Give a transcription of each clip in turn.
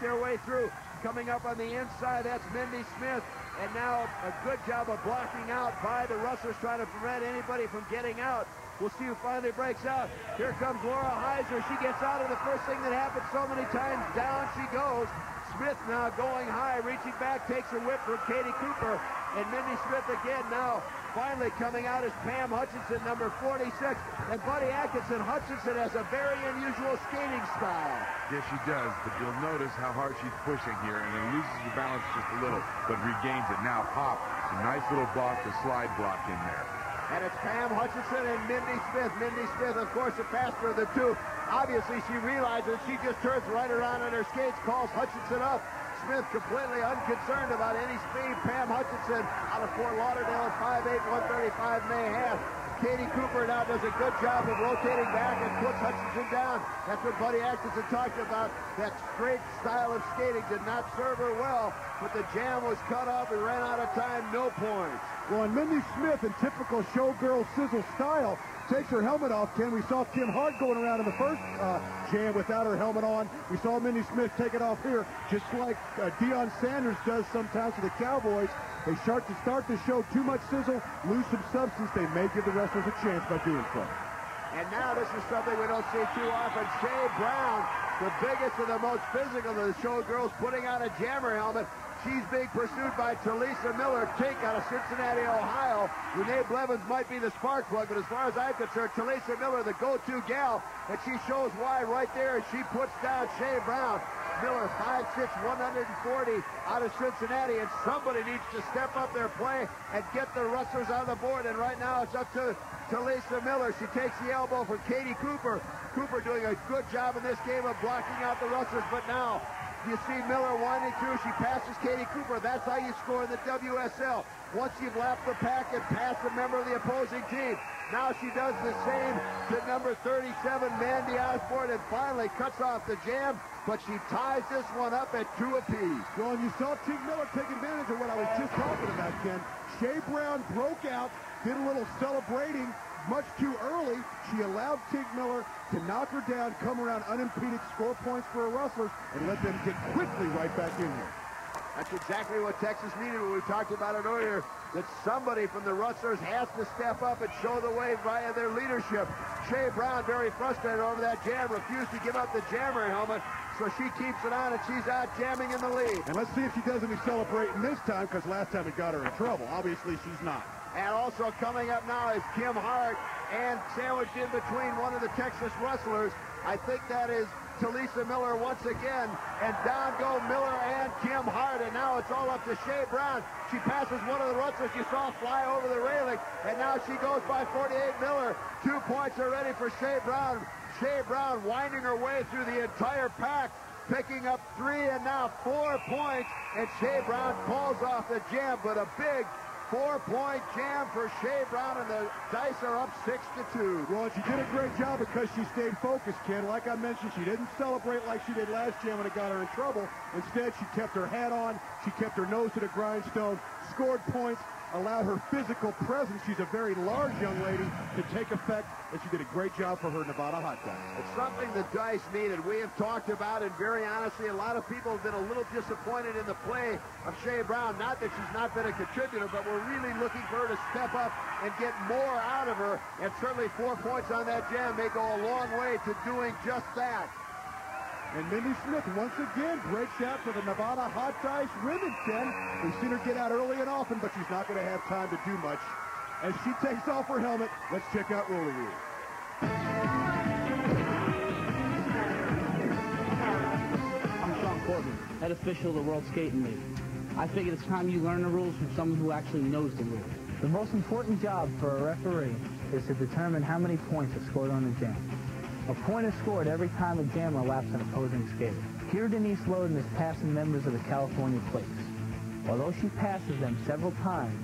their way through. Coming up on the inside, that's Mindy Smith. And now a good job of blocking out by the Rustlers, trying to prevent anybody from getting out. We'll see who finally breaks out. Here comes Laura Heiser. She gets out, and the first thing that happens so many times, down she goes. Smith now going high, reaching back, takes a whip from Katie Cooper. And Mindy Smith again now finally coming out is Pam Hutchinson, number 46. And Buddy Atkinson, Hutchinson has a very unusual skating style. Yes, she does, but you'll notice how hard she's pushing here, and it loses the balance just a little, but regains it. Now, pop, a nice little block, the slide block in there. And it's Pam Hutchinson and Mindy Smith. Mindy Smith, of course, the faster of the two. Obviously, she realizes she just turns right around on her skates, calls Hutchinson up. Smith completely unconcerned about any speed. Pam Hutchinson out of Fort Lauderdale at 5'8", 135 and a half. Katie Cooper now does a good job of rotating back and puts Hutchinson down. That's what Buddy Atkinson talked about. That straight style of skating did not serve her well, but the jam was cut off and ran out of time, no points. Well, and Mindy Smith, in typical showgirl sizzle style, takes her helmet off, Ken. We saw Kim Hart going around in the first jam without her helmet on. We saw Mindy Smith take it off here, just like Deion Sanders does sometimes to the Cowboys. They start to show too much sizzle, lose some substance. They may give the wrestlers a chance by doing so. And now this is something we don't see too often. Shea Brown, the biggest and the most physical of the showgirls, putting on a jammer helmet. She's being pursued by Talisa Miller, Tink out of Cincinnati, Ohio. Renee Blevins might be the spark plug, but as far as I'm concerned, Talisa Miller, the go-to gal, and she shows why right there as she puts down Shea Brown. Miller, 5'6", 140 out of Cincinnati, and somebody needs to step up their play and get the Rustlers on the board, and right now it's up to Talisa Miller. She takes the elbow from Katie Cooper. Cooper doing a good job in this game of blocking out the Rustlers, but now you see Miller winding through. She passes Katie Cooper. That's how you score in the WSL. Once you've lapped the pack and passed a member of the opposing team. Now she does the same to number 37, Mandy Osborne, and finally cuts off the jam, but she ties this one up at 2 apiece. Well, and you saw Tink Miller take advantage of what I was just talking about, Ken. Shea Brown broke out, did a little celebrating much too early. She allowed Tink Miller to knock her down, come around unimpeded, score points for her Rustlers, and let them get quickly right back in here. That's exactly what Texas needed when we talked about it earlier, that somebody from the Rustlers has to step up and show the way via their leadership. Shea Brown, very frustrated over that jam, refused to give up the jammer helmet, so she keeps it on, and she's out jamming in the lead. And let's see if she does any celebrating this time, because last time it got her in trouble. Obviously, she's not. And also coming up now is Kim Hart, and sandwiched in between one of the Texas Rustlers. I think that is Talisa Miller once again, and down go Miller and Kim Hart, and now it's all up to Shea Brown. She passes one of the Rustlers you saw fly over the railing, and now she goes by 48 Miller. 2 points are ready for Shea Brown. Shea Brown winding her way through the entire pack, picking up 3 and now 4 points, and Shea Brown pulls off the jam, but a big 4-point jam for Shea Brown, and the dice are up 6-2. Well, she did a great job because she stayed focused, Ken. Like I mentioned, she didn't celebrate like she did last jam when it got her in trouble. Instead, she kept her hat on, she kept her nose to the grindstone, scored points, allowed her physical presence, she's a very large young lady, to take effect, and she did a great job for her Nevada hot dice. It's something the dice needed. We have talked about it, very honestly. A lot of people have been a little disappointed in the play of Shea Brown. Not that she's not been a contributor, but we're really looking for her to step up and get more out of her, and certainly 4 points on that jam may go a long way to doing just that. And Mindy Smith once again breaks out for the Nevada Hot Dice women, Ken. We've seen her get out early and often, but she's not going to have time to do much. As she takes off her helmet, let's check out RollerJam. I'm Sean Corbin, head official of the World Skating League. I figured it's time you learn the rules from someone who actually knows the rules. The most important job for a referee is to determine how many points are scored on a jam. A point is scored every time a jammer laps an opposing skater. Here Denise Loden is passing members of the California Plakes. Although she passes them several times,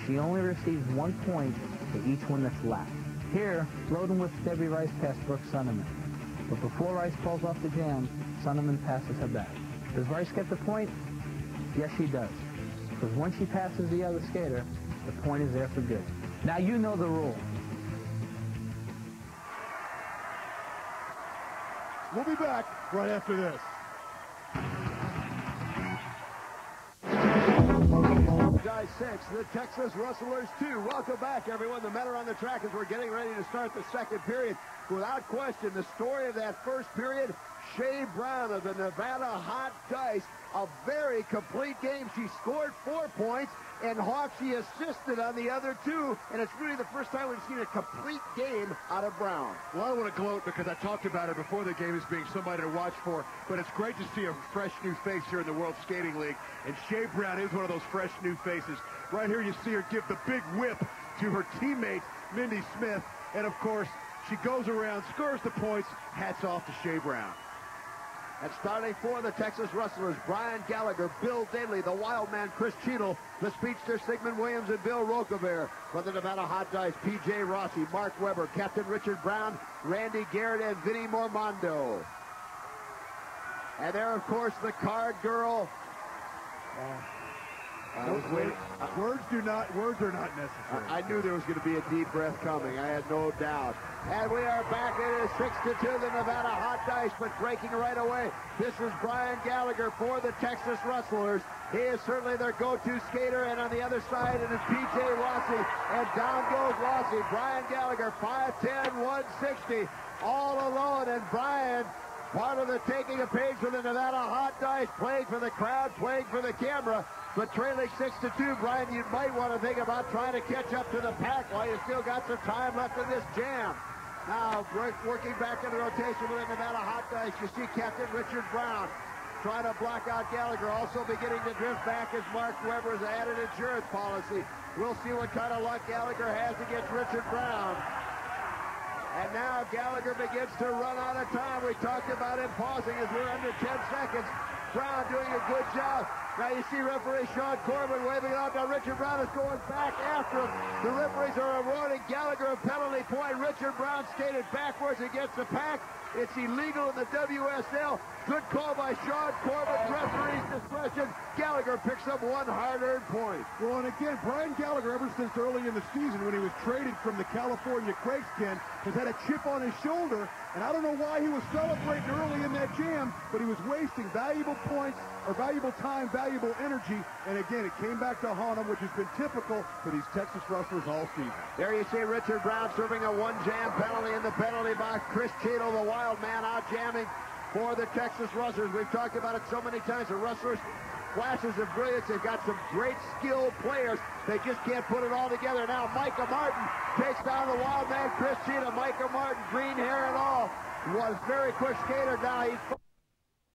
she only receives 1 point for each one that's lapped. Here, Loden whips Debbie Rice past Brooke Sonneman. But before Rice falls off the jam, Sonneman passes her back. Does Rice get the point? Yes, she does. Because once she passes the other skater, the point is there for good. Now you know the rule. We'll be back right after this. Dice 6, the Texas Rustlers 2. Welcome back, everyone. The men are on the track as we're getting ready to start the second period. Without question, the story of that first period, Shea Brown of the Nevada Hot Dice, a very complete game. She scored 4 points, and Hawk, she assisted on the other 2, and it's really the first time we've seen a complete game out of Brown. Well, I want to gloat because I talked about her before the game as being somebody to watch for, but it's great to see a fresh new face here in the World Skating League, and Shea Brown is one of those fresh new faces. Right here you see her give the big whip to her teammate, Mindy Smith, and of course, she goes around, scores the points. Hats off to Shea Brown. And starting for the Texas Rustlers, Brian Gallagher, Bill Daly, the Wild Man, Chris Cheadle, the speedster Sigmund Williams, and Bill Roquevert. For the Nevada Hot Dice, P.J. Rossi, Mark Weber, Captain Richard Brown, Randy Garrett, and Vinnie Mormondo. And there, of course, the card girl. Words are not necessary. I knew there was going to be a deep breath coming. I had no doubt. And we are back. It is 6-2, the Nevada Hot Dice, but breaking right away. This is Brian Gallagher for the Texas Rustlers. He is certainly their go-to skater, and on the other side, it is P.J. Rossi, and down goes Rossi. Brian Gallagher, 5'10", 160, all alone, and Brian, part of the taking a page from the Nevada Hot Dice, playing for the crowd, playing for the camera. But trailing 6-2, Brian, you might want to think about trying to catch up to the pack while you still got some time left in this jam. Now, working back in the rotation with the Nevada Hot Dice, you see Captain Richard Brown trying to block out Gallagher. Also beginning to drift back as Mark Weber's added insurance policy. We'll see what kind of luck Gallagher has against Richard Brown. And now Gallagher begins to run out of time. We talked about him pausing as we're under 10 seconds. Brown doing a good job. Now you see referee Sean Corbin waving out. Now Richard Brown is going back after him. The referees are awarding Gallagher a penalty point. Richard Brown skated backwards against the pack. It's illegal in the WSL. Good call by Sean Corbin. Referee's discretion. Gallagher picks up one hard-earned point. Well, and again, Brian Gallagher, ever since early in the season when he was traded from the California Craigskin, has had a chip on his shoulder, and I don't know why he was celebrating early in that jam, but he was wasting valuable points, or valuable time, valuable energy, and again, it came back to haunt him, which has been typical for these Texas Rustlers all season. There you see Richard Brown serving a one-jam penalty in the penalty box. Chris Cheadle, the Wild Man, out jamming for the Texas Rustlers. We've talked about it so many times. The Rustlers, flashes of brilliance. They've got some great skilled players. They just can't put it all together. Now Micah Martin takes down the Wild Man, Chris Cheadle. Micah Martin, green hair and all, was very quick skater. Now he's